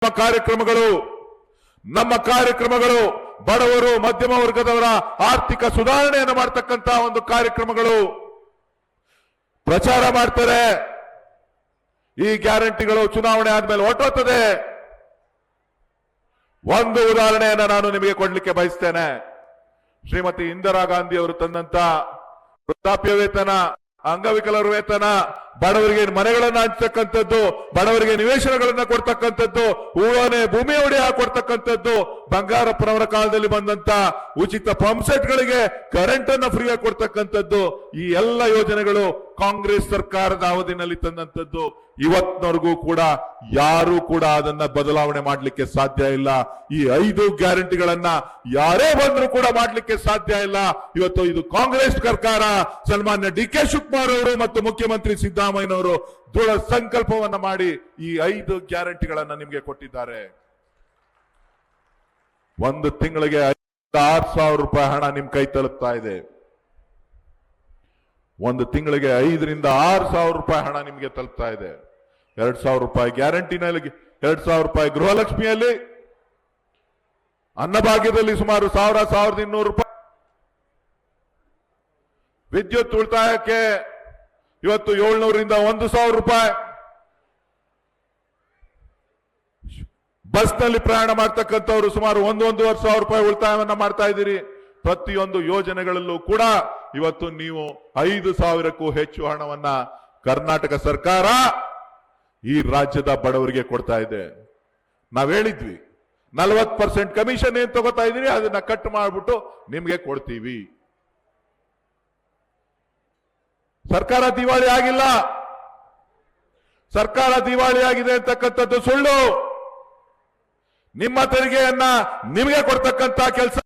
ನಮ್ಮ ಕಾರ್ಯಕ್ರಮಗಳು ಬಡವರು ಮಧ್ಯಮ ವರ್ಗದವರ ಆರ್ಥಿಕ ಸುಧಾರಣೆಯನ್ನು ಮಾಡತಕ್ಕಂತ ಒಂದು ಕಾರ್ಯಕ್ರಮಗಳು ಪ್ರಚಾರ ಮಾಡ್ತಾರೆ. ಈ ಗ್ಯಾರಂಟಿಗಳು ಚುನಾವಣೆ ಆದ್ಮೇಲೆ ಹೊರಟೋಗ್ತದೆ. ಒಂದು ಉದಾಹರಣೆಯನ್ನು ನಾನು ನಿಮಗೆ ಕೊಡ್ಲಿಕ್ಕೆ ಬಯಸ್ತೇನೆ. ಶ್ರೀಮತಿ ಇಂದಿರಾ ಗಾಂಧಿ ಅವರು ತಂದಂತ ವೃದ್ಧಾಪ್ಯ ವೇತನ, ಅಂಗವಿಕಲರ ವೇತನ, ಬಡವರಿಗೆ ಮನೆಗಳನ್ನ ಹಂಚತಕ್ಕಂಥದ್ದು, ಬಡವರಿಗೆ ನಿವೇಶನಗಳನ್ನ ಕೊಡ್ತಕ್ಕಂಥದ್ದು, ಊಳನೆ ಭೂಮಿ ಒಡೆಯ ಕೊಡ್ತಕ್ಕಂಥದ್ದು, ಬಂಗಾರಪ್ಪನವರ ಕಾಲದಲ್ಲಿ ಬಂದಂತ ಉಚಿತ ಪಂಪ್ ಸೆಟ್ಗಳಿಗೆ ಕರೆಂಟ್ ಅನ್ನ ಫ್ರೀ ಆಗಿ ಕೊಡ್ತಕ್ಕಂಥದ್ದು, ಈ ಎಲ್ಲ ಯೋಜನೆಗಳು ಕಾಂಗ್ರೆಸ್ ಸರ್ಕಾರದ ಅವಧಿನಲ್ಲಿ ತಂದಂತದ್ದು. ಇವತ್ತಿನವರೆಗೂ ಕೂಡ ಯಾರು ಕೂಡ ಅದನ್ನ ಬದಲಾವಣೆ ಮಾಡಲಿಕ್ಕೆ ಸಾಧ್ಯ ಇಲ್ಲ. ಈ 5 ಗ್ಯಾರಂಟಿಗಳನ್ನ ಯಾರೇ ಬಂದರೂ ಕೂಡ ಮಾಡಲಿಕ್ಕೆ ಸಾಧ್ಯ ಇಲ್ಲ. ಇವತ್ತು ಇದು ಕಾಂಗ್ರೆಸ್ ಸರ್ಕಾರ, ಸನ್ಮಾನ್ಯ ಡಿ.ಕೆ. ಶಿವಕುಮಾರ್ ಅವರು ಮತ್ತು ಮುಖ್ಯಮಂತ್ರಿ ಸಿದ್ದರಾಮಯ್ಯನವರು ದೃಢ ಸಂಕಲ್ಪವನ್ನ ಮಾಡಿ ಈ 5 ಗ್ಯಾರಂಟಿಗಳನ್ನ ನಿಮಗೆ ಕೊಟ್ಟಿದ್ದಾರೆ. ಒಂದು ತಿಂಗಳಿಗೆ 6,000 ರೂಪಾಯಿ ಹಣ ನಿಮ್ ಕೈ ತಲುಪ್ತಾ ಇದೆ. ಒಂದು ತಿಂಗಳಿಗೆ 5ರಿಂದ 6,000 ರೂಪಾಯಿ ಹಣ ನಿಮಗೆ ತಲುಪ್ತಾ ಇದೆ. 2,000 ರೂಪಾಯಿ ಗ್ಯಾರಂಟಿನಲ್ಲಿ, 2,000 ರೂಪಾಯಿ ಗೃಹಲಕ್ಷ್ಮಿಯಲ್ಲಿ, ಅನ್ನಭಾಗ್ಯದಲ್ಲಿ ಸುಮಾರು 1,200 ರೂಪಾಯಿ, ವಿದ್ಯುತ್ ಉಳಿತಾಯಕ್ಕೆ ಇವತ್ತು 700ರಿಂದ 1,000 ರೂಪಾಯಿ, ಬಸ್ನಲ್ಲಿ ಪ್ರಯಾಣ ಮಾಡ್ತಕ್ಕಂಥವ್ರು ಸುಮಾರು 1,500 ರೂಪಾಯಿ ಉಳಿತಾಯವನ್ನ ಮಾಡ್ತಾ ಇದ್ದೀರಿ. ಪ್ರತಿಯೊಂದು ಯೋಜನೆಗಳಲ್ಲೂ ಕೂಡ ಇವತ್ತು ನೀವು 5,000ಕ್ಕೂ ಹೆಚ್ಚು ಹಣವನ್ನ ಕರ್ನಾಟಕ ಸರ್ಕಾರ ಈ ರಾಜ್ಯದ ಬಡವರಿಗೆ ಕೊಡ್ತಾ ಇದೆ. ನಾವ್ ಹೇಳಿದ್ವಿ 40% ಕಮಿಷನ್ ಏನ್ ತಗೋತಾ ಇದೀರಿ ಅದನ್ನ ಕಟ್ ಮಾಡ್ಬಿಟ್ಟು ನಿಮ್ಗೆ ಕೊಡ್ತೀವಿ. ಸರ್ಕಾರ ದಿವಾಳಿ ಆಗಿಲ್ಲ. ಸರ್ಕಾರ ದಿವಾಳಿ ಆಗಿದೆ ಅಂತಕ್ಕಂಥದ್ದು ಸುಳ್ಳು. ನಿಮ್ಮ ತೆರಿಗೆಯನ್ನ ನಿಮಗೆ ಕೊಡ್ತಕ್ಕಂತ ಕೆಲಸ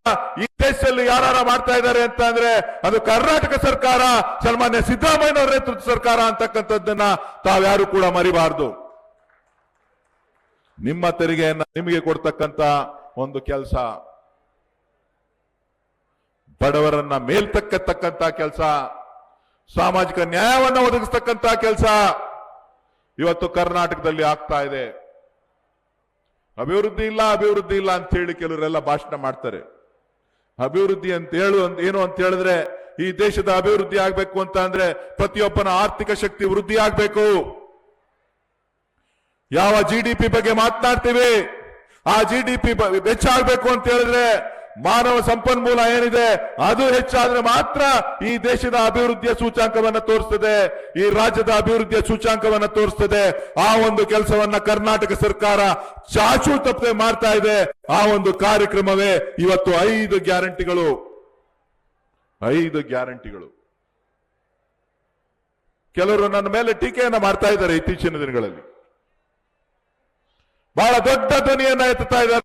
ಈ ದೇಶದಲ್ಲಿ ಯಾರು ಮಾಡ್ತಾ ಇದ್ದಾರೆ ಅಂತ ಅಂದ್ರೆ ಅದು ಕರ್ನಾಟಕ ಸರ್ಕಾರ, ಸನ್ಮಾನ್ಯ ಸಿದ್ದರಾಮಯ್ಯನವರ ನೇತೃತ್ವದ ಸರ್ಕಾರ ಅಂತಕ್ಕಂಥದ್ದನ್ನ ತಾವ್ಯಾರು ಕೂಡ ಮರಿಬಾರದು. ನಿಮ್ಮ ತೆರಿಗೆಯನ್ನ ನಿಮಗೆ ಕೊಡ್ತಕ್ಕಂತ ಒಂದು ಕೆಲಸ, ಬಡವರನ್ನ ಮೇಲ್ತಕ್ಕಂತ ಕೆಲಸ, ಸಾಮಾಜಿಕ ನ್ಯಾಯವನ್ನ ಒದಗಿಸ್ತಕ್ಕಂತ ಕೆಲಸ ಇವತ್ತು ಕರ್ನಾಟಕದಲ್ಲಿ ಆಗ್ತಾ ಇದೆ. ಅಭಿವೃದ್ಧಿ ಇಲ್ಲ ಅಂತ ಹೇಳಿ ಕೆಲವರೆಲ್ಲ ಭಾಷಣ ಮಾಡ್ತಾರೆ. ಅಭಿವೃದ್ಧಿ ಅಂತ ಏನು ಅಂತ ಹೇಳಿದ್ರೆ, ಈ ದೇಶದ ಅಭಿವೃದ್ಧಿ ಆಗ್ಬೇಕು ಅಂತ ಅಂದ್ರೆ ಪ್ರತಿಯೊಬ್ಬನ ಆರ್ಥಿಕ ಶಕ್ತಿ ವೃದ್ಧಿ ಆಗ್ಬೇಕು. ಯಾವ GDP ಬಗ್ಗೆ ಮಾತನಾಡ್ತೀವಿ, ಆ GDP ಹೆಚ್ಚಾಗಬೇಕು ಅಂತ ಹೇಳಿದ್ರೆ ಮಾನವ ಸಂಪನ್ಮೂಲ ಏನಿದೆ ಅದು ಹೆಚ್ಚಾದ್ರೆ ಮಾತ್ರ ಈ ದೇಶದ ಅಭಿವೃದ್ಧಿಯ ಸೂಚ್ಯಾಂಕವನ್ನ ತೋರಿಸ್ತದೆ, ಈ ರಾಜ್ಯದ ಅಭಿವೃದ್ಧಿಯ ಸೂಚ್ಯಾಂಕವನ್ನ ತೋರಿಸ್ತದೆ. ಆ ಒಂದು ಕೆಲಸವನ್ನ ಕರ್ನಾಟಕ ಸರ್ಕಾರ ಚಾಚೂ ತಪ್ಪದೆ ಮಾಡ್ತಾ ಇದೆ. ಆ ಒಂದು ಕಾರ್ಯಕ್ರಮವೇ ಇವತ್ತು 5 ಗ್ಯಾರಂಟಿಗಳು. 5 ಗ್ಯಾರಂಟಿಗಳು. ಕೆಲವರು ನನ್ನ ಮೇಲೆ ಟೀಕೆಯನ್ನ ಮಾಡ್ತಾ ಇದ್ದಾರೆ. ಇತ್ತೀಚಿನ ದಿನಗಳಲ್ಲಿ ಬಹಳ ದೊಡ್ಡ ಧ್ವನಿಯನ್ನ ಎತ್ತುತ್ತಾ ಇದ್ದಾರೆ.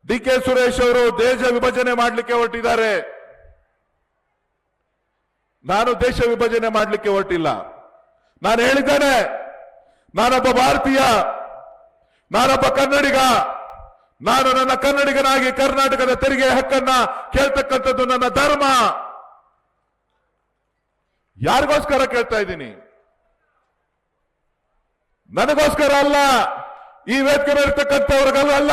ಡಿ.ಕೆ. ಸುರೇಶ್ ಅವರು ದೇಶ ವಿಭಜನೆ ಮಾಡಲಿಕ್ಕೆ ಹೊರಟಿದ್ದಾರೆ. ನಾನು ದೇಶ ವಿಭಜನೆ ಮಾಡಲಿಕ್ಕೆ ಹೊರಟಿಲ್ಲ. ನಾನು ಹೇಳಿದ್ದೇನೆ, ನಾನೊಬ್ಬ ಭಾರತೀಯ, ನಾನೊಬ್ಬ ಕನ್ನಡಿಗ, ನಾನು ನನ್ನ ಕನ್ನಡಿಗನಾಗಿ ಕರ್ನಾಟಕದ ತೆರಿಗೆ ಹಕ್ಕನ್ನ ಕೇಳ್ತಕ್ಕಂಥದ್ದು ನನ್ನ ಧರ್ಮ. ಯಾರಿಗೋಸ್ಕರ ಕೇಳ್ತಾ ಇದ್ದೀನಿ? ನನಗೋಸ್ಕರ ಅಲ್ಲ, ಈ ವೇದಿಕೆ ಇರ್ತಕ್ಕಂಥವ್ರಿಗಲ್ಲ,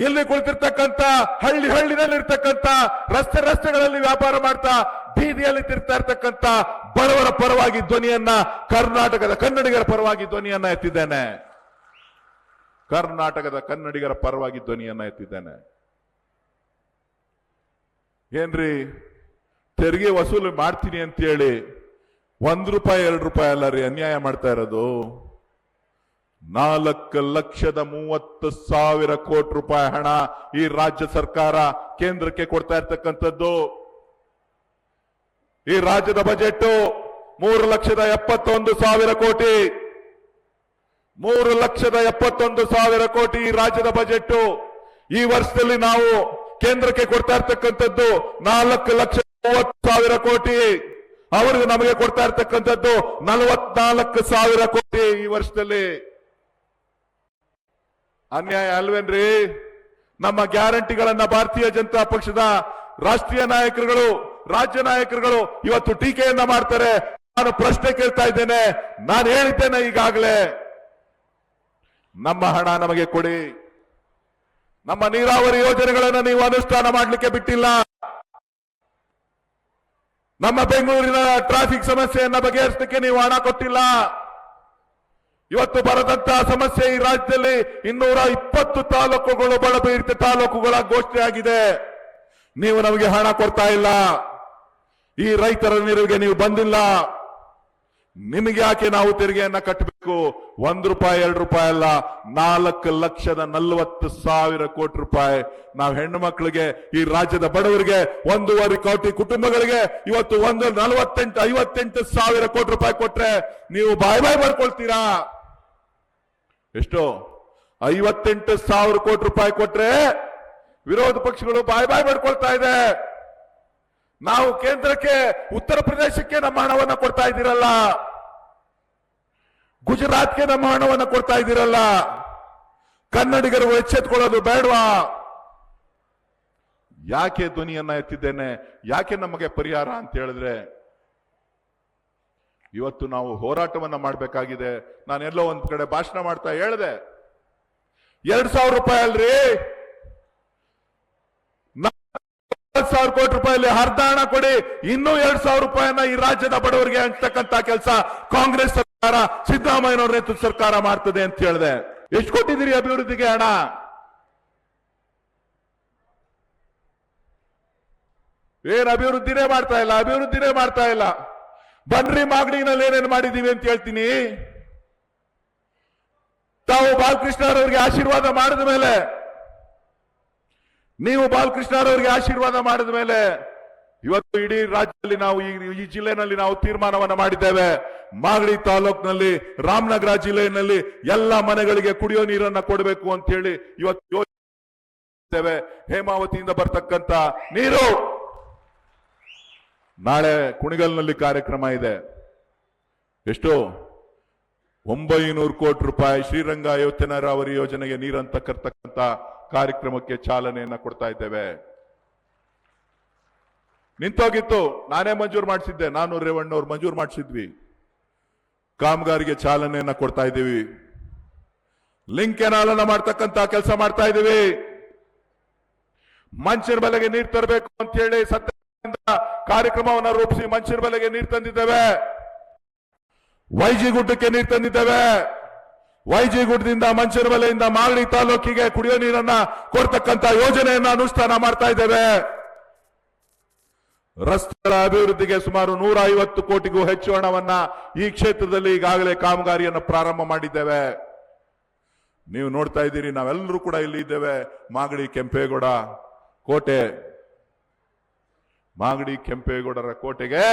ಎಲ್ಲಿ ಕುಳಿತಿರ್ತಕ್ಕಂಥ ಹಳ್ಳಿನಲ್ಲಿರ್ತಕ್ಕಂಥ ರಸ್ತೆಗಳಲ್ಲಿ ವ್ಯಾಪಾರ ಮಾಡ್ತಾ ಬೀದಿಯಲ್ಲಿ ತಿರ್ತಾ ಇರ್ತಕ್ಕಂಥ ಬಡವರ ಪರವಾಗಿ ಧ್ವನಿಯನ್ನ, ಕರ್ನಾಟಕದ ಕನ್ನಡಿಗರ ಪರವಾಗಿ ಧ್ವನಿಯನ್ನ ಎತ್ತಿದ್ದೇನೆ. ಕರ್ನಾಟಕದ ಕನ್ನಡಿಗರ ಪರವಾಗಿ ಧ್ವನಿಯನ್ನ ಎತ್ತಿದ್ದೇನೆ. ಏನ್ರಿ ತೆರಿಗೆ ವಸೂಲು ಮಾಡ್ತೀನಿ ಅಂತ ಹೇಳಿ 1 ರೂಪಾಯಿ 2 ರೂಪಾಯಿ ಅಲ್ಲ ರೀ ಅನ್ಯಾಯ ಮಾಡ್ತಾ ಇರೋದು. 4,30,30,000 ಕೋಟಿ ರೂಪಾಯಿ ಹಣ ಈ ರಾಜ್ಯ ಸರ್ಕಾರ ಕೇಂದ್ರಕ್ಕೆ ಕೊಡ್ತಾ ಇರ್ತಕ್ಕಂಥದ್ದು. ಈ ರಾಜ್ಯದ ಬಜೆಟ್ 3,71,000 ಕೋಟಿ. 3,71,000 ಕೋಟಿ ಈ ರಾಜ್ಯದ ಬಜೆಟ್. ಈ ವರ್ಷದಲ್ಲಿ ನಾವು ಕೇಂದ್ರಕ್ಕೆ ಕೊಡ್ತಾ ಇರ್ತಕ್ಕಂಥದ್ದು 4,30,000 ಕೋಟಿ. ಅವರಿಗೆ ನಮಗೆ ಕೊಡ್ತಾ ಇರ್ತಕ್ಕಂಥದ್ದು 44,000 ಕೋಟಿ ಈ ವರ್ಷದಲ್ಲಿ. ಅನ್ಯಾಯ ಅಲ್ವೇನ್ರಿ? ನಮ್ಮ ಗ್ಯಾರಂಟಿಗಳನ್ನ ಭಾರತೀಯ ಜನತಾ ಪಕ್ಷದ ರಾಷ್ಟ್ರೀಯ ನಾಯಕರುಗಳು, ರಾಜ್ಯ ನಾಯಕರುಗಳು ಇವತ್ತು ಟೀಕೆಯನ್ನ ಮಾಡ್ತಾರೆ. ನಾನು ಪ್ರಶ್ನೆ ಕೇಳ್ತಾ ಇದ್ದೇನೆ. ನಾನು ಹೇಳಿದ್ದೇನೆ ಈಗಾಗಲೇ, ನಮ್ಮ ಹಣ ನಮಗೆ ಕೊಡಿ. ನಮ್ಮ ನೀರಾವರಿ ಯೋಜನೆಗಳನ್ನು ನೀವು ಅನುಷ್ಠಾನ ಮಾಡಲಿಕ್ಕೆ ಬಿಟ್ಟಿಲ್ಲ. ನಮ್ಮ ಬೆಂಗಳೂರಿನ ಟ್ರಾಫಿಕ್ ಸಮಸ್ಯೆಯನ್ನ ಬಗೆಹರಿಸಲಿಕ್ಕೆ ನೀವು ಹಣ ಕೊಟ್ಟಿಲ್ಲ. ಇವತ್ತು ಬರದಂತಹ ಸಮಸ್ಯೆ ಈ ರಾಜ್ಯದಲ್ಲಿ 220 ತಾಲೂಕುಗಳು ಬಡಪೀಡಿತ ತಾಲೂಕುಗಳ ಘೋಷಣೆಯಾಗಿದೆ. ನೀವು ನಮಗೆ ಹಣ ಕೊಡ್ತಾ ಇಲ್ಲ. ಈ ರೈತರ ನೆರವಿಗೆ ನೀವು ಬಂದಿಲ್ಲ. ನಿಮಗೆ ಯಾಕೆ ನಾವು ತೆರಿಗೆಯನ್ನ ಕಟ್ಟಬೇಕು? 1 ರೂಪಾಯಿ 2 ರೂಪಾಯಿ ಅಲ್ಲ, 4,40,40,000 ಕೋಟಿ ರೂಪಾಯಿ ನಾವು ಹೆಣ್ಣು ಮಕ್ಕಳಿಗೆ, ಈ ರಾಜ್ಯದ ಬಡವರಿಗೆ, 1.5 ಕೋಟಿ ಕುಟುಂಬಗಳಿಗೆ ಇವತ್ತು 58,000 ಕೋಟಿ ರೂಪಾಯಿ ಕೊಟ್ರೆ ನೀವು ಬಾಯ್ ಮಾಡ್ಕೊಳ್ತೀರಾ? ಎಷ್ಟು? 58,000 ಕೋಟಿ ರೂಪಾಯಿ ಕೊಟ್ರೆ ವಿರೋಧ ಪಕ್ಷಗಳು ಬಾಯ್ ಮಾಡ್ಕೊಳ್ತಾ ಇದೆ. ನಾವು ಕೇಂದ್ರಕ್ಕೆ, ಉತ್ತರ ಪ್ರದೇಶಕ್ಕೆ ನಮ್ಮ ಹಣವನ್ನ ಕೊಡ್ತಾ ಇದ್ದೀರಲ್ಲ, ಗುಜರಾತ್ಗೆ ನಮ್ಮ ಹಣವನ್ನ ಕೊಡ್ತಾ ಇದ್ದೀರಲ್ಲ, ಕನ್ನಡಿಗರು ಎಚ್ಚೆತ್ಕೊಳ್ಳೋದು ಬೇಡವಾ? ಯಾಕೆ ಧ್ವನಿಯನ್ನ ಎತ್ತಿದ್ದೇನೆ, ಯಾಕೆ ನಮಗೆ ಪರಿಹಾರ ಅಂತ ಹೇಳಿದ್ರೆ, ಇವತ್ತು ನಾವು ಹೋರಾಟವನ್ನ ಮಾಡಬೇಕಾಗಿದೆ. ನಾನೆಲ್ಲೋ ಒಂದ್ ಕಡೆ ಭಾಷಣ ಮಾಡ್ತಾ ಹೇಳಿದೆ, 2,000 ರೂಪಾಯಿ ಅಲ್ರಿ, 40,000 ಕೋಟಿ ರೂಪಾಯಿಲಿ ಅರ್ಧ ಹಣ ಕೊಡಿ, ಇನ್ನೂ 2,000 ರೂಪಾಯಿಯನ್ನ ಈ ರಾಜ್ಯದ ಬಡವರಿಗೆ ಹಂಚತಕ್ಕಂತ ಕೆಲಸ ಕಾಂಗ್ರೆಸ್ ಸರ್ಕಾರ, ಸಿದ್ದರಾಮಯ್ಯನವರ ನೇತೃತ್ವದ ಸರ್ಕಾರ ಮಾಡ್ತದೆ ಅಂತ ಹೇಳಿದೆ. ಎಷ್ಟು ಕೊಟ್ಟಿದ್ದೀರಿ ಅಭಿವೃದ್ಧಿಗೆ ಹಣ? ಏನ್ ಅಭಿವೃದ್ಧಿನೇ ಮಾಡ್ತಾ ಇಲ್ಲ, ಅಭಿವೃದ್ಧಿನೇ ಮಾಡ್ತಾ ಇಲ್ಲ. ಬನ್ರಿ ಮಾಗಡಿನಲ್ಲಿ ಏನೇನು ಮಾಡಿದೀವಿ ಅಂತ ಹೇಳ್ತೀನಿ. ತಾವು ಬಾಲಕೃಷ್ಣರವರಿಗೆ ಆಶೀರ್ವಾದ ಮಾಡಿದ ಮೇಲೆ, ನೀವು ಬಾಲಕೃಷ್ಣರವರಿಗೆ ಆಶೀರ್ವಾದ ಮಾಡಿದ ಮೇಲೆ ಇವತ್ತು ಇಡೀ ರಾಜ್ಯದಲ್ಲಿ ನಾವು ಈ ಜಿಲ್ಲೆನಲ್ಲಿ ನಾವು ತೀರ್ಮಾನವನ್ನ ಮಾಡಿದ್ದೇವೆ. ಮಾಗಡಿ ತಾಲೂಕಿನಲ್ಲಿ, ರಾಮನಗರ ಜಿಲ್ಲೆಯಲ್ಲಿ ಎಲ್ಲ ಮನೆಗಳಿಗೆ ಕುಡಿಯೋ ನೀರನ್ನ ಕೊಡಬೇಕು ಅಂತ ಹೇಳಿ ಇವತ್ತು ಯೋಚಿಸುತ್ತೇವೆ. ಹೇಮಾವತಿಯಿಂದ ಬರ್ತಕ್ಕಂತ ನೀರು, ನಾಳೆ ಕುಣಿಗಲ್ನಲ್ಲಿ ಕಾರ್ಯಕ್ರಮ ಇದೆ. ಎಷ್ಟು? 900 ಕೋಟಿ ರೂಪಾಯಿ ಶ್ರೀರಂಗ ಯೋಜನೆ ನೀರಾವರಿ ಯೋಜನೆಗೆ ನೀರಂತ ಕರ್ತಕ್ಕಂತ ಕಾರ್ಯಕ್ರಮಕ್ಕೆ ಚಾಲನೆಯನ್ನ ಕೊಡ್ತಾ ಇದ್ದೇವೆ. ನಿಂತೋಗಿತ್ತು, ನಾನೇ ಮಂಜೂರು ಮಾಡಿಸಿದ್ದೆ, ನಾನು ರೇವಣ್ಣವ್ರು ಮಂಜೂರು ಮಾಡಿಸಿದ್ವಿ. ಕಾಮಗಾರಿಗೆ ಚಾಲನೆಯನ್ನ ಕೊಡ್ತಾ ಇದ್ದೀವಿ. ಲಿಂಕ್ ಕೆನಾಲ್ ಅನ್ನ ಮಾಡ್ತಕ್ಕಂತ ಕೆಲಸ ಮಾಡ್ತಾ ಇದ್ದೀವಿ. ಮಂಚಿನ ಬೆಲೆಗೆ ನೀರು ತರಬೇಕು ಅಂತ ಹೇಳಿ ಕಾರ್ಯಕ್ರಮವನ್ನು ರೂಪಿಸಿ ಮಂಚಿನ ಬೆಲೆಗೆ ನೀರು ತಂದಿದ್ದೇವೆ. ವೈಜಿ ಗುಡ್ಡಕ್ಕೆ ನೀರು ತಂದಿದ್ದೇವೆ. ವೈಜಿ ಗುಡ್ಡದಿಂದ ಮಂಚಿನ ಬೆಲೆಯಿಂದ ಮಾಗಡಿ ತಾಲೂಕಿಗೆ ಕುಡಿಯೋ ನೀರನ್ನ ಕೊಡ್ತಕ್ಕಂತ ಯೋಜನೆಯನ್ನ ಅನುಷ್ಠಾನ ಮಾಡ್ತಾ ಇದ್ದೇವೆ. ರಸ್ತೆಗಳ ಅಭಿವೃದ್ಧಿಗೆ ಸುಮಾರು 150 ಕೋಟಿಗೂ ಹೆಚ್ಚು ಹಣವನ್ನ ಈ ಕ್ಷೇತ್ರದಲ್ಲಿ ಈಗಾಗಲೇ ಕಾಮಗಾರಿಯನ್ನು ಪ್ರಾರಂಭ ಮಾಡಿದ್ದೇವೆ. ನೀವು ನೋಡ್ತಾ ಇದ್ದೀರಿ, ನಾವೆಲ್ಲರೂ ಕೂಡ ಇಲ್ಲಿ ಇದ್ದೇವೆ. ಮಾಗಡಿ ಕೆಂಪೇಗೌಡ ಕೋಟೆ, ಮಾಗಡಿ ಕೆಂಪೇಗೌಡರ ಕೋಟೆಗೆ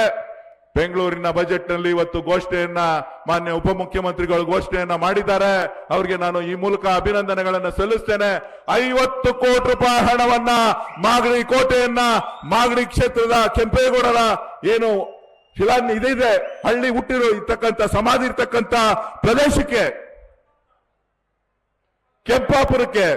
ಬೆಂಗಳೂರಿನ ಬಜೆಟ್ ನಲ್ಲಿ ಇವತ್ತು ಘೋಷಣೆಯನ್ನ ಮಾನ್ಯ ಉಪಮುಖ್ಯಮಂತ್ರಿಗಳು ಘೋಷಣೆಯನ್ನ ಮಾಡಿದ್ದಾರೆ. ಅವರಿಗೆ ನಾನು ಈ ಮೂಲಕ ಅಭಿನಂದನೆಗಳನ್ನು ಸಲ್ಲಿಸ್ತೇನೆ. 50 ಕೋಟಿ ರೂಪಾಯಿ ಹಣವನ್ನ ಮಾಗಡಿ ಕೋಟೆಯನ್ನ, ಮಾಗಡಿ ಕ್ಷೇತ್ರದ ಕೆಂಪೇಗೌಡರ ಏನು ಇದಿದೆ, ಹಳ್ಳಿ ಹುಟ್ಟಿರೋ ಇರ್ತಕ್ಕಂಥ ಸಮಾಧಿ ಇರ್ತಕ್ಕಂಥ ಪ್ರದೇಶಕ್ಕೆ, ಕೆಂಪಾಪುರಕ್ಕೆ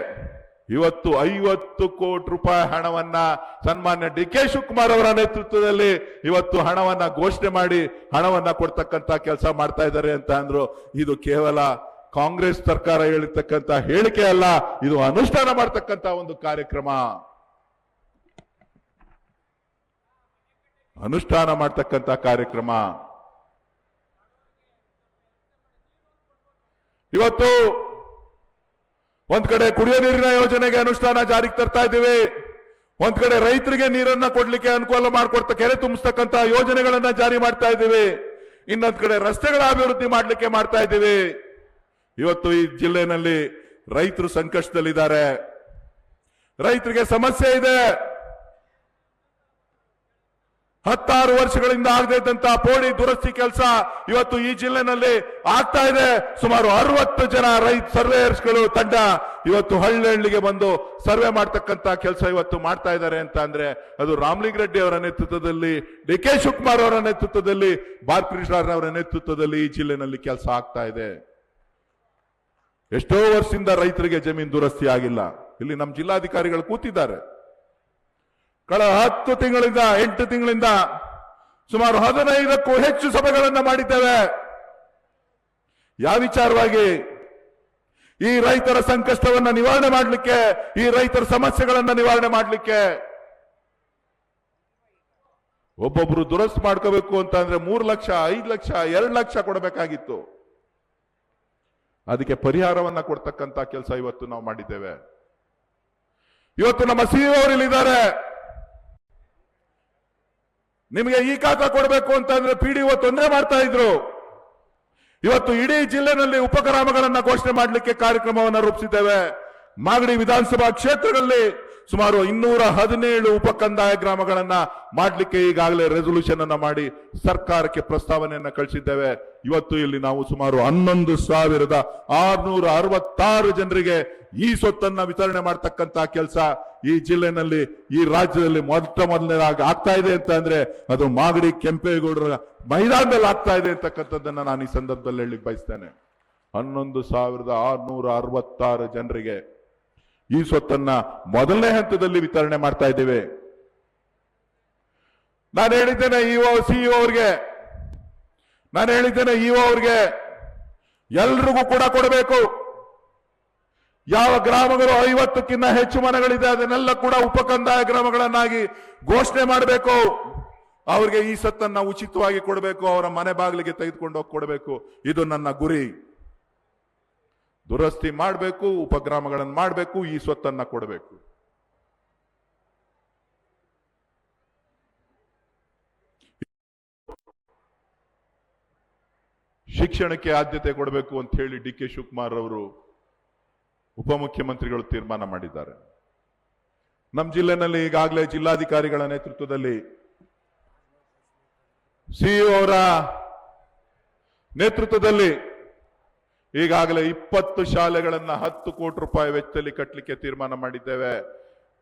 ಇವತ್ತು 50 ಕೋಟಿ ರೂಪಾಯಿ ಹಣವನ್ನ ಸನ್ಮಾನ್ಯ ಡಿ.ಕೆ. ಶಿವಕುಮಾರ್ ಅವರ ನೇತೃತ್ವದಲ್ಲಿ ಇವತ್ತು ಹಣವನ್ನ ಘೋಷಣೆ ಮಾಡಿ ಹಣವನ್ನ ಕೊಡ್ತಕ್ಕಂತ ಕೆಲಸ ಮಾಡ್ತಾ ಇದ್ದಾರೆ ಅಂತ ಅಂದ್ರು. ಇದು ಕೇವಲ ಕಾಂಗ್ರೆಸ್ ಸರ್ಕಾರ ಹೇಳಿರ್ತಕ್ಕಂತ ಹೇಳಿಕೆ ಅಲ್ಲ, ಇದು ಅನುಷ್ಠಾನ ಮಾಡ್ತಕ್ಕಂತ ಒಂದು ಕಾರ್ಯಕ್ರಮ, ಅನುಷ್ಠಾನ ಮಾಡ್ತಕ್ಕಂತ ಕಾರ್ಯಕ್ರಮ. ಇವತ್ತು ಒಂದ್ ಕಡೆ ಕುಡಿಯೋ ನೀರಿನ ಯೋಜನೆಗೆ ಅನುಷ್ಠಾನ ಜಾರಿಗೆ ತರ್ತಾ ಇದ್ದೀವಿ. ಒಂದ್ ಕಡೆ ರೈತರಿಗೆ ನೀರನ್ನ ಕೊಡ್ಲಿಕ್ಕೆ ಅನುಕೂಲ ಮಾಡಿಕೊಡ್ತಾ ಕೆರೆ ತುಂಬಿಸ್ತಕ್ಕಂತ ಯೋಜನೆಗಳನ್ನ ಜಾರಿ ಮಾಡ್ತಾ ಇದ್ದೀವಿ. ಇನ್ನೊಂದ್ ಕಡೆ ರಸ್ತೆಗಳ ಅಭಿವೃದ್ಧಿ ಮಾಡ್ಲಿಕ್ಕೆ ಮಾಡ್ತಾ ಇದ್ದೀವಿ. ಇವತ್ತು ಈ ಜಿಲ್ಲೆನಲ್ಲಿ ರೈತರು ಸಂಕಷ್ಟದಲ್ಲಿದ್ದಾರೆ, ರೈತರಿಗೆ ಸಮಸ್ಯೆ ಇದೆ. 16 ವರ್ಷಗಳಿಂದ ಆಗದೇ ಇದ್ದಂತಹ ಪೋಡಿ ದುರಸ್ತಿ ಕೆಲಸ ಇವತ್ತು ಈ ಜಿಲ್ಲೆನಲ್ಲಿ ಆಗ್ತಾ ಇದೆ. ಸುಮಾರು 60 ಜನ ರೈತ ಸರ್ವೇಯರ್ಸ್ಗಳು ತಂಡ ಇವತ್ತು ಹಳ್ಳಿಗೆ ಬಂದು ಸರ್ವೆ ಮಾಡ್ತಕ್ಕಂತ ಕೆಲಸ ಇವತ್ತು ಮಾಡ್ತಾ ಇದ್ದಾರೆ ಅಂತ ಅಂದ್ರೆ ಅದು ರಾಮಲಿಂಗಾರೆಡ್ಡಿ ಅವರ ನೇತೃತ್ವದಲ್ಲಿ, ಡಿ.ಕೆ. ಶಿವಕುಮಾರ್ ಅವರ ನೇತೃತ್ವದಲ್ಲಿ, ಬಾಲಕೃಷ್ಣರವರ ನೇತೃತ್ವದಲ್ಲಿ ಈ ಜಿಲ್ಲೆನಲ್ಲಿ ಕೆಲಸ ಆಗ್ತಾ ಇದೆ. ಎಷ್ಟೋ ವರ್ಷದಿಂದ ರೈತರಿಗೆ ಜಮೀನು ದುರಸ್ತಿ ಆಗಿಲ್ಲ. ಇಲ್ಲಿ ನಮ್ಮ ಜಿಲ್ಲಾಧಿಕಾರಿಗಳು ಕೂತಿದ್ದಾರೆ. ಕಳೆದ 10 ತಿಂಗಳಿಂದ 8 ತಿಂಗಳಿಂದ ಸುಮಾರು 15ಕ್ಕೂ ಹೆಚ್ಚು ಸಭೆಗಳನ್ನು ಮಾಡಿದ್ದೇವೆ. ಯಾವ ವಿಚಾರವಾಗಿ? ಈ ರೈತರ ಸಂಕಷ್ಟವನ್ನ ನಿವಾರಣೆ ಮಾಡಲಿಕ್ಕೆ, ಈ ರೈತರ ಸಮಸ್ಯೆಗಳನ್ನ ನಿವಾರಣೆ ಮಾಡಲಿಕ್ಕೆ ಒಬ್ಬೊಬ್ರು ದುರಸ್ತಿ ಮಾಡ್ಕೋಬೇಕು ಅಂತ ಅಂದ್ರೆ 3 ಲಕ್ಷ, 5 ಲಕ್ಷ, 2 ಲಕ್ಷ ಕೊಡಬೇಕಾಗಿತ್ತು. ಅದಕ್ಕೆ ಪರಿಹಾರವನ್ನ ಕೊಡ್ತಕ್ಕಂತ ಕೆಲಸ ಇವತ್ತು ನಾವು ಮಾಡಿದ್ದೇವೆ. ಇವತ್ತು ನಮ್ಮ ಸಿಇಒ ಅವರು ಇಲ್ಲಿದ್ದಾರೆ. ನಿಮಗೆ ಈ ಖಾತಾ ಕೊಡಬೇಕು ಅಂತಂದ್ರೆ ಪಿಡಿಒ ತೊಂದರೆ ಮಾಡ್ತಾ ಇದ್ರು. ಇವತ್ತು ಇಡೀ ಜಿಲ್ಲೆನಲ್ಲಿ ಉಪಗ್ರಾಮಗಳನ್ನ ಘೋಷಣೆ ಮಾಡಲಿಕ್ಕೆ ಕಾರ್ಯಕ್ರಮವನ್ನು ರೂಪಿಸಿದ್ದೇವೆ. ಮಾಗಡಿ ವಿಧಾನಸಭಾ ಕ್ಷೇತ್ರದಲ್ಲಿ ಸುಮಾರು 217 ಉಪಕಂದಾಯ ಗ್ರಾಮಗಳನ್ನ ಮಾಡಲಿಕ್ಕೆ ಈಗಾಗಲೇ ರೆಸೊಲ್ಯೂಷನ್ ಅನ್ನ ಮಾಡಿ ಸರ್ಕಾರಕ್ಕೆ ಪ್ರಸ್ತಾವನೆಯನ್ನ ಕಳಿಸಿದ್ದೇವೆ. ಇವತ್ತು ಇಲ್ಲಿ ನಾವು ಸುಮಾರು 11,666 ಜನರಿಗೆ ಈ ಸ್ವತ್ತನ್ನ ವಿತರಣೆ ಮಾಡತಕ್ಕಂತ ಕೆಲಸ ಈ ಜಿಲ್ಲೆನಲ್ಲಿ, ಈ ರಾಜ್ಯದಲ್ಲಿ ಮೊದಲನೇದಾಗಿ ಆಗ್ತಾ ಇದೆ ಅಂತ ಅಂದ್ರೆ ಅದು ಮಾಗಡಿ ಕೆಂಪೇಗೌಡರ ಮೈದಾನದಲ್ಲಿ ಆಗ್ತಾ ಇದೆ ಅಂತಕ್ಕಂಥದ್ದನ್ನ ನಾನು ಈ ಸಂದರ್ಭದಲ್ಲಿ ಹೇಳಲಿಕ್ಕೆ ಬಯಸ್ತೇನೆ. 11,666 ಜನರಿಗೆ ಈ ಸ್ವತ್ತನ್ನ ಮೊದಲನೇ ಹಂತದಲ್ಲಿ ವಿತರಣೆ ಮಾಡ್ತಾ ಇದ್ದೇವೆ. ನಾನು ಹೇಳಿದ್ದೇನೆ ಸಿಇಒ ಅವ್ರಿಗೆ, ನಾನು ಹೇಳಿದ್ದೇನೆ ಇಒ ಅವ್ರಿಗೆ, ಎಲ್ರಿಗೂ ಕೂಡ ಕೊಡಬೇಕು. ಯಾವ ಗ್ರಾಮಗಳು 50ಕ್ಕಿಂತ ಹೆಚ್ಚು ಮನೆಗಳಿದೆ ಅದನ್ನೆಲ್ಲ ಕೂಡ ಉಪಕಂದಾಯ ಗ್ರಾಮಗಳನ್ನಾಗಿ ಘೋಷಣೆ ಮಾಡಬೇಕು. ಅವ್ರಿಗೆ ಈ ಸತ್ತನ್ನ ಉಚಿತವಾಗಿ ಕೊಡಬೇಕು, ಅವರ ಮನೆ ಬಾಗಿಲಿಗೆ ತೆಗೆದುಕೊಂಡು ಹೋಗಿ ಕೊಡಬೇಕು. ಇದು ನನ್ನ ಗುರಿ. ದುರಸ್ತಿ ಮಾಡಬೇಕು, ಉಪಗ್ರಾಮಗಳನ್ನು ಮಾಡಬೇಕು, ಈ ಸ್ವತ್ತನ್ನ ಕೊಡಬೇಕು. ಶಿಕ್ಷಣಕ್ಕೆ ಆದ್ಯತೆ ಕೊಡಬೇಕು ಅಂತ ಹೇಳಿ ಡಿ ಕೆ ಶಿವಕುಮಾರ್ ಅವರು ಉಪಮುಖ್ಯಮಂತ್ರಿಗಳು ತೀರ್ಮಾನ ಮಾಡಿದ್ದಾರೆ. ನಮ್ಮ ಜಿಲ್ಲೆನಲ್ಲಿ ಈಗಾಗಲೇ ಜಿಲ್ಲಾಧಿಕಾರಿಗಳ ನೇತೃತ್ವದಲ್ಲಿ ಸಿಇಒ ಅವರ ನೇತೃತ್ವದಲ್ಲಿ ಈಗಾಗಲೇ 20 ಶಾಲೆಗಳನ್ನ 10 ಕೋಟಿ ರೂಪಾಯಿ ವೆಚ್ಚದಲ್ಲಿ ಕಟ್ಟಲಿಕ್ಕೆ ತೀರ್ಮಾನ ಮಾಡಿದ್ದೇವೆ.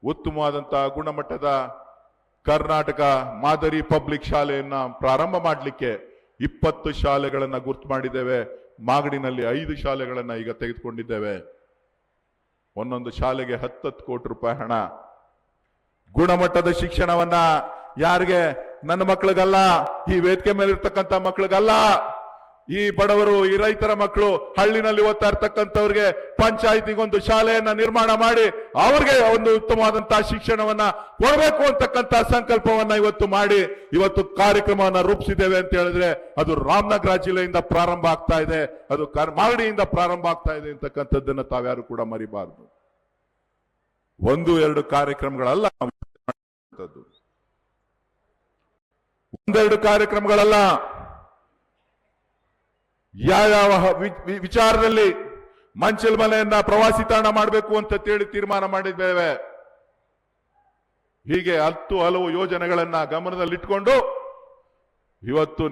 ಉತ್ತಮವಾದಂತಹ ಗುಣಮಟ್ಟದ ಕರ್ನಾಟಕ ಮಾದರಿ ಪಬ್ಲಿಕ್ ಶಾಲೆಯನ್ನ ಪ್ರಾರಂಭ ಮಾಡಲಿಕ್ಕೆ 20 ಶಾಲೆಗಳನ್ನ ಗುರ್ತು ಮಾಡಿದ್ದೇವೆ. ಮಾಗಡಿನಲ್ಲಿ 5 ಶಾಲೆಗಳನ್ನ ಈಗ ತೆಗೆದುಕೊಂಡಿದ್ದೇವೆ. ಒಂದೊಂದು ಶಾಲೆಗೆ 10 ಕೋಟಿ ರೂಪಾಯಿ ಹಣ. ಗುಣಮಟ್ಟದ ಶಿಕ್ಷಣವನ್ನ ಯಾರಿಗೆ, ನನ್ನ ಮಕ್ಕಳಿಗಲ್ಲ, ಈ ವೇದಿಕೆ ಮೇಲೆ ಇರ್ತಕ್ಕಂಥ ಮಕ್ಕಳಿಗಲ್ಲ, ಈ ಬಡವರು, ಈ ರೈತರ ಮಕ್ಕಳು, ಹಳ್ಳಿನಲ್ಲಿ ಓದ್ತಾ ಇರ್ತಕ್ಕಂಥವ್ರಿಗೆ ಪಂಚಾಯಿತಿಗೊಂದು ಶಾಲೆಯನ್ನ ನಿರ್ಮಾಣ ಮಾಡಿ ಅವ್ರಿಗೆ ಒಂದು ಉತ್ತಮವಾದಂತಹ ಶಿಕ್ಷಣವನ್ನ ಕೊಡಬೇಕು ಅಂತಕ್ಕಂಥ ಸಂಕಲ್ಪವನ್ನ ಇವತ್ತು ಮಾಡಿ ಇವತ್ತು ಕಾರ್ಯಕ್ರಮವನ್ನ ರೂಪಿಸಿದ್ದೇವೆ ಅಂತ ಹೇಳಿದ್ರೆ ಅದು ರಾಮನಗರ ಜಿಲ್ಲೆಯಿಂದ ಪ್ರಾರಂಭ ಆಗ್ತಾ ಇದೆ, ಅದು ಮಾಗಡಿಯಿಂದ ಪ್ರಾರಂಭ ಆಗ್ತಾ ಇದೆ ಅಂತಕ್ಕಂಥದ್ದನ್ನ ತಾವ್ಯಾರು ಕೂಡ ಮರಿಬಾರದು. 1-2 ಕಾರ್ಯಕ್ರಮಗಳಲ್ಲ, 1-2 ಕಾರ್ಯಕ್ರಮಗಳಲ್ಲ. ಯಾವ ವಿಚಾರದಲ್ಲಿ ಮಂಚಲ್ ಮನೆಯನ್ನ ಪ್ರವಾಸಿ ತಾಣ ಮಾಡಬೇಕು ಅಂತ ಹೇಳಿ ತೀರ್ಮಾನ ಮಾಡಿದ್ದೇವೆ. ಹೀಗೆ 10 ಹಲವು ಯೋಜನೆಗಳನ್ನ ಗಮನದಲ್ಲಿಟ್ಕೊಂಡು ಇವತ್ತು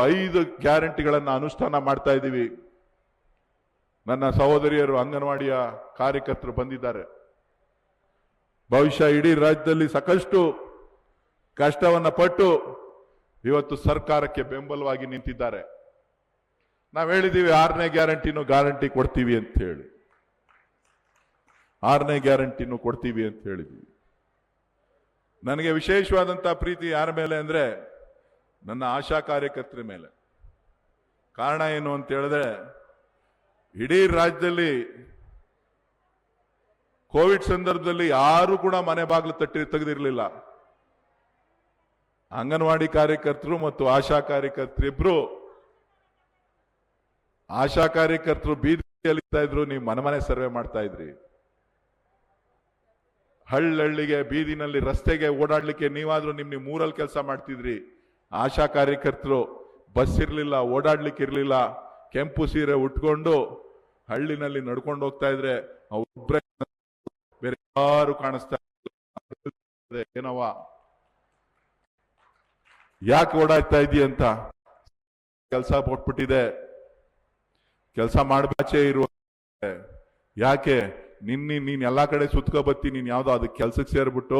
5 ಗ್ಯಾರಂಟಿಗಳನ್ನ ಅನುಷ್ಠಾನ ಮಾಡ್ತಾ ಇದ್ದೀವಿ. ನನ್ನ ಸಹೋದರಿಯರು ಅಂಗನವಾಡಿಯ ಕಾರ್ಯಕರ್ತರು ಬಂದಿದ್ದಾರೆ. ಬಹುಶಃ ಇಡೀ ರಾಜ್ಯದಲ್ಲಿ ಸಾಕಷ್ಟು ಕಷ್ಟವನ್ನ ಪಟ್ಟು ಇವತ್ತು ಸರ್ಕಾರಕ್ಕೆ ಬೆಂಬಲವಾಗಿ ನಿಂತಿದ್ದಾರೆ. ನಾವು ಹೇಳಿದ್ದೀವಿ 6ನೇ ಗ್ಯಾರಂಟಿನೂ ಗ್ಯಾರಂಟಿ ಕೊಡ್ತೀವಿ ಅಂತ ಹೇಳಿ, 6ನೇ ಗ್ಯಾರಂಟಿನೂ ಕೊಡ್ತೀವಿ ಅಂತ ಹೇಳಿದ್ವಿ. ನನಗೆ ವಿಶೇಷವಾದಂತಹ ಪ್ರೀತಿ ಯಾರ ಮೇಲೆ ಅಂದ್ರೆ ನನ್ನ ಆಶಾ ಕಾರ್ಯಕರ್ತರ ಮೇಲೆ. ಕಾರಣ ಏನು ಅಂತ ಹೇಳಿದ್ರೆ ಇಡೀ ರಾಜ್ಯದಲ್ಲಿ ಕೋವಿಡ್ ಸಂದರ್ಭದಲ್ಲಿ ಯಾರು ಕೂಡ ಮನೆ ಬಾಗಿಲು ತೆಗೆದಿರಲಿಲ್ಲ. ಅಂಗನವಾಡಿ ಕಾರ್ಯಕರ್ತರು ಮತ್ತು ಆಶಾ ಕಾರ್ಯಕರ್ತರಿಬ್ರು, ಆಶಾ ಕಾರ್ಯಕರ್ತರು ಬೀದಿಯಲ್ಲಿ ಇದ್ರು, ನೀವು ಮನೆ ಸರ್ವೆ ಮಾಡ್ತಾ ಇದ್ರಿ. ಹಳ್ಳಿಗೆ ಬೀದಿನಲ್ಲಿ ರಸ್ತೆಗೆ ಓಡಾಡ್ಲಿಕ್ಕೆ ನೀವಾದ್ರೂ ನಿಮ್ಮ ಊರಲ್ಲಿ ಕೆಲಸ ಮಾಡ್ತಿದ್ರಿ. ಆಶಾ ಕಾರ್ಯಕರ್ತರು ಬಸ್ ಇರ್ಲಿಲ್ಲ, ಓಡಾಡ್ಲಿಕ್ಕೆ ಇರ್ಲಿಲ್ಲ, ಕೆಂಪು ಸೀರೆ ಉಟ್ಕೊಂಡು ಹಳ್ಳಿನಲ್ಲಿ ನಡ್ಕೊಂಡು ಹೋಗ್ತಾ ಇದ್ರೆ ಒಬ್ಬರೇ, ಬೇರೆ ಯಾರು ಕಾಣಿಸ್ತಾ ಏನವ ಯಾಕೆ ಓಡಾಡ್ತಾ ಇದೀಯ ಅಂತ ಕೆಲಸ ಕೊಟ್ಬಿಟ್ಟಿದೆ. ಕೆಲಸ ಮಾಡಬಾಚೆ ಇರುವ ಯಾಕೆ ನೀನ್ ಎಲ್ಲಾ ಕಡೆ ಸುತ್ಕೊ ಬತ್ತಿ, ನೀನ್ ಯಾವ್ದೋ ಅದಕ್ಕೆ ಕೆಲ್ಸಕ್ಕೆ ಸೇರ್ಬಿಟ್ಟು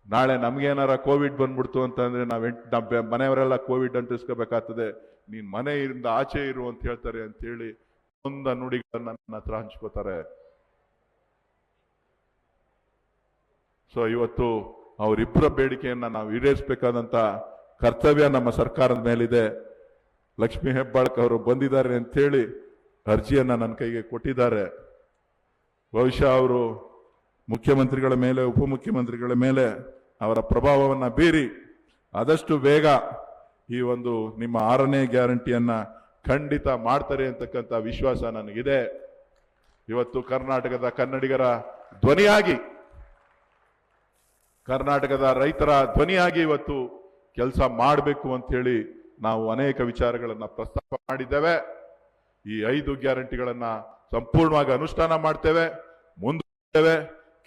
ನಾಳೆ ನಮ್ಗೇನಾರ ಕೋವಿಡ್ ಬಂದ್ಬಿಡ್ತು ಅಂತಂದ್ರೆ ಮನೆಯವರೆಲ್ಲ ಕೋವಿಡ್ ಅಂಟಿಸ್ಕೋಬೇಕಾಗ್ತದೆ, ನೀನ್ ಮನೆಯಿಂದ ಆಚೆ ಇರು ಅಂತ ಹೇಳ್ತಾರೆ ಅಂತ ಹೇಳಿ ಒಂದ ನುಡಿಗಳನ್ನ ನನ್ನ ಹತ್ರ ಹಂಚ್ಕೋತಾರೆ. ಸೊ ಇವತ್ತು ಅವರಿಬ್ಬರ ಬೇಡಿಕೆಯನ್ನ ನಾವು ಈಡೇರಿಸಬೇಕಾದಂತ ಕರ್ತವ್ಯ ನಮ್ಮ ಸರ್ಕಾರದ ಮೇಲಿದೆ. ಲಕ್ಷ್ಮೀ ಹೆಬ್ಬಾಳ್ಕ ಅವರು ಬಂದಿದ್ದಾರೆ ಅಂತ ಹೇಳಿ ಅರ್ಜಿಯನ್ನ ನನ್ನ ಕೈಗೆ ಕೊಟ್ಟಿದ್ದಾರೆ. ಬಹುಶಃ ಅವರು ಮುಖ್ಯಮಂತ್ರಿಗಳ ಮೇಲೆ, ಉಪಮುಖ್ಯಮಂತ್ರಿಗಳ ಮೇಲೆ ಅವರ ಪ್ರಭಾವವನ್ನು ಬೀರಿ ಆದಷ್ಟು ಬೇಗ ಈ ಒಂದು ನಿಮ್ಮ 6ನೇ ಗ್ಯಾರಂಟಿಯನ್ನ ಖಂಡಿತ ಮಾಡ್ತಾರೆ ಅಂತಕ್ಕಂಥ ವಿಶ್ವಾಸ ನನಗಿದೆ. ಇವತ್ತು ಕರ್ನಾಟಕದ ಕನ್ನಡಿಗರ ಧ್ವನಿಯಾಗಿ, ಕರ್ನಾಟಕದ ರೈತರ ಧ್ವನಿಯಾಗಿ ಇವತ್ತು ಕೆಲಸ ಮಾಡಬೇಕು ಅಂತ ಹೇಳಿ ನಾವು ಅನೇಕ ವಿಚಾರಗಳನ್ನ ಪ್ರಸ್ತಾಪ ಮಾಡಿದ್ದೇವೆ. ಈ 5 ಗ್ಯಾರಂಟಿಗಳನ್ನ ಸಂಪೂರ್ಣವಾಗಿ ಅನುಷ್ಠಾನ ಮಾಡ್ತೇವೆ, ಮುಂದುವರಿಸ್ತೇವೆ.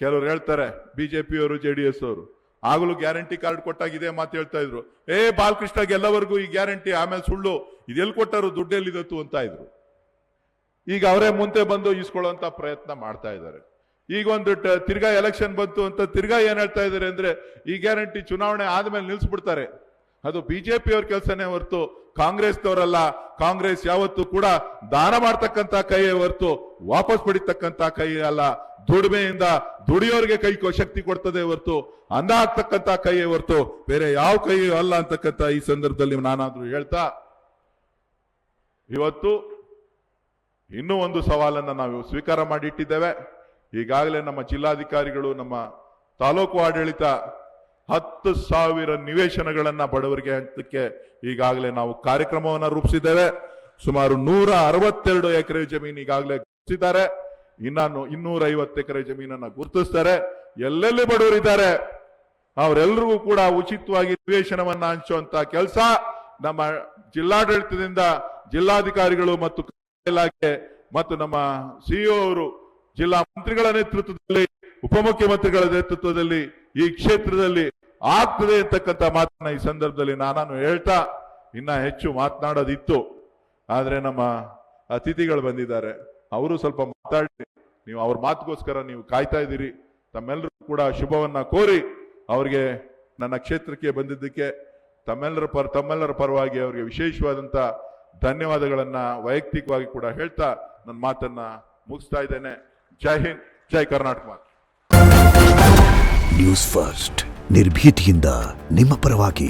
ಕೆಲವರು ಹೇಳ್ತಾರೆ ಬಿಜೆಪಿಯವರು, JDS ಅವರು ಆಗಲೂ ಗ್ಯಾರಂಟಿ ಕಾರ್ಡ್ ಕೊಟ್ಟಾಗ ಇದೇ ಮಾತು ಹೇಳ್ತಾ ಇದ್ರು, ಬಾಲಕೃಷ್ಣ ಎಲ್ಲವರೆಗೂ ಈ ಗ್ಯಾರಂಟಿ, ಆಮೇಲೆ ಸುಳ್ಳು, ಇದೆಲ್ಲಿ ಕೊಟ್ಟರು, ದುಡ್ಡೆಲ್ಲಿದತ್ತು ಅಂತ ಇದ್ರು. ಈಗ ಅವರೇ ಮುಂದೆ ಬಂದು ಇಸ್ಕೊಳ್ಳುವಂತ ಪ್ರಯತ್ನ ಮಾಡ್ತಾ ಇದ್ದಾರೆ. ಈಗ ಒಂದು ತಿರ್ಗಾ ಎಲೆಕ್ಷನ್ ಬಂತು ಅಂತ ತಿರ್ಗಾ ಏನ್ ಹೇಳ್ತಾ ಇದ್ದಾರೆ ಅಂದ್ರೆ ಈ ಗ್ಯಾರಂಟಿ ಚುನಾವಣೆ ಆದ್ಮೇಲೆ ನಿಲ್ಸ್ಬಿಡ್ತಾರೆ. ಅದು ಬಿಜೆಪಿಯವ್ರ ಕೆಲಸನೇ ಹೊರತು ಕಾಂಗ್ರೆಸ್ನವರಲ್ಲ. ಕಾಂಗ್ರೆಸ್ ಯಾವತ್ತೂ ಕೂಡ ದಾನ ಮಾಡ್ತಕ್ಕಂಥ ಕೈಯೇ ಹೊರತು ವಾಪಸ್ ಪಡಿತಕ್ಕಂಥ ಕೈ ಅಲ್ಲ. ದುಡಿಮೆಯಿಂದ ದುಡಿಯೋರಿಗೆ ಕೈ ಶಕ್ತಿ ಕೊಡ್ತದೆ ಹೊರತು ಅನ್ನ ಹಾಕ್ತಕ್ಕಂಥ ಕೈಯೇ ಹೊರತು ಬೇರೆ ಯಾವ ಕೈಯೂ ಅಲ್ಲ ಅಂತಕ್ಕಂಥ ಈ ಸಂದರ್ಭದಲ್ಲಿ ನಾನಾದ್ರೂ ಹೇಳ್ತಾ, ಇವತ್ತು ಇನ್ನೂ ಒಂದು ಸವಾಲನ್ನ ನಾವು ಸ್ವೀಕಾರ ಮಾಡಿಟ್ಟಿದ್ದೇವೆ. ಈಗಾಗಲೇ ನಮ್ಮ ಜಿಲ್ಲಾಧಿಕಾರಿಗಳು, ನಮ್ಮ ತಾಲೂಕು ಆಡಳಿತ 10,000 ನಿವೇಶನಗಳನ್ನ ಬಡವರಿಗೆ ಹಂಚಲಿಕ್ಕೆ ಈಗಾಗಲೇ ನಾವು ಕಾರ್ಯಕ್ರಮವನ್ನ ರೂಪಿಸಿದ್ದೇವೆ. ಸುಮಾರು 162 ಎಕರೆ ಜಮೀನು ಈಗಾಗಲೇ ಗುರುತಿಸಿದ್ದಾರೆ. ಇನ್ನು 250 ಎಕರೆ ಜಮೀನನ್ನ ಗುರುತಿಸ್ತಾರೆ. ಎಲ್ಲೆಲ್ಲಿ ಬಡವರಿದ್ದಾರೆ ಅವರೆಲ್ಲರಿಗೂ ಕೂಡ ಉಚಿತವಾಗಿ ನಿವೇಶನವನ್ನ ಹಂಚುವಂತ ಕೆಲಸ ನಮ್ಮ ಜಿಲ್ಲಾಡಳಿತದಿಂದ, ಜಿಲ್ಲಾಧಿಕಾರಿಗಳು ಮತ್ತು ಇಲಾಖೆ ಮತ್ತು ನಮ್ಮ ಸಿಇಒ ಅವರು, ಜಿಲ್ಲಾ ಮಂತ್ರಿಗಳ ನೇತೃತ್ವದಲ್ಲಿ, ಉಪಮುಖ್ಯಮಂತ್ರಿಗಳ ನೇತೃತ್ವದಲ್ಲಿ ಈ ಕ್ಷೇತ್ರದಲ್ಲಿ ಆಗ್ತದೆ ಅಂತಕ್ಕಂಥ ಮಾತನ್ನ ಈ ಸಂದರ್ಭದಲ್ಲಿ ನಾನು ಹೇಳ್ತಾ, ಇನ್ನ ಹೆಚ್ಚು ಮಾತನಾಡೋದಿತ್ತು, ಆದ್ರೆ ನಮ್ಮ ಅತಿಥಿಗಳು ಬಂದಿದ್ದಾರೆ, ಅವರು ಸ್ವಲ್ಪ ಮಾತಾಡಿ, ನೀವು ಅವ್ರ ಮಾತಿಗೋಸ್ಕರ ನೀವು ಕಾಯ್ತಾ ಇದ್ದೀರಿ. ತಮ್ಮೆಲ್ಲರೂ ಕೂಡ ಶುಭವನ್ನ ಕೋರಿ ಅವ್ರಿಗೆ ನನ್ನ ಕ್ಷೇತ್ರಕ್ಕೆ ಬಂದಿದ್ದಕ್ಕೆ ತಮ್ಮೆಲ್ಲರ ಪರವಾಗಿ ಅವರಿಗೆ ವಿಶೇಷವಾದಂತ ಧನ್ಯವಾದಗಳನ್ನ ವೈಯಕ್ತಿಕವಾಗಿ ಕೂಡ ಹೇಳ್ತಾ ನನ್ನ ಮಾತನ್ನ ಮುಗಿಸ್ತಾ ಇದ್ದೇನೆ. ಜೈ ಹಿಂದ್, ಜೈ ಕರ್ನಾಟಕ. ನ್ಯೂಸ್ ಫಸ್ಟ್, ನಿರ್ಭೀತಿಯಿಂದ ನಿಮ್ಮ ಪರವಾಗಿ.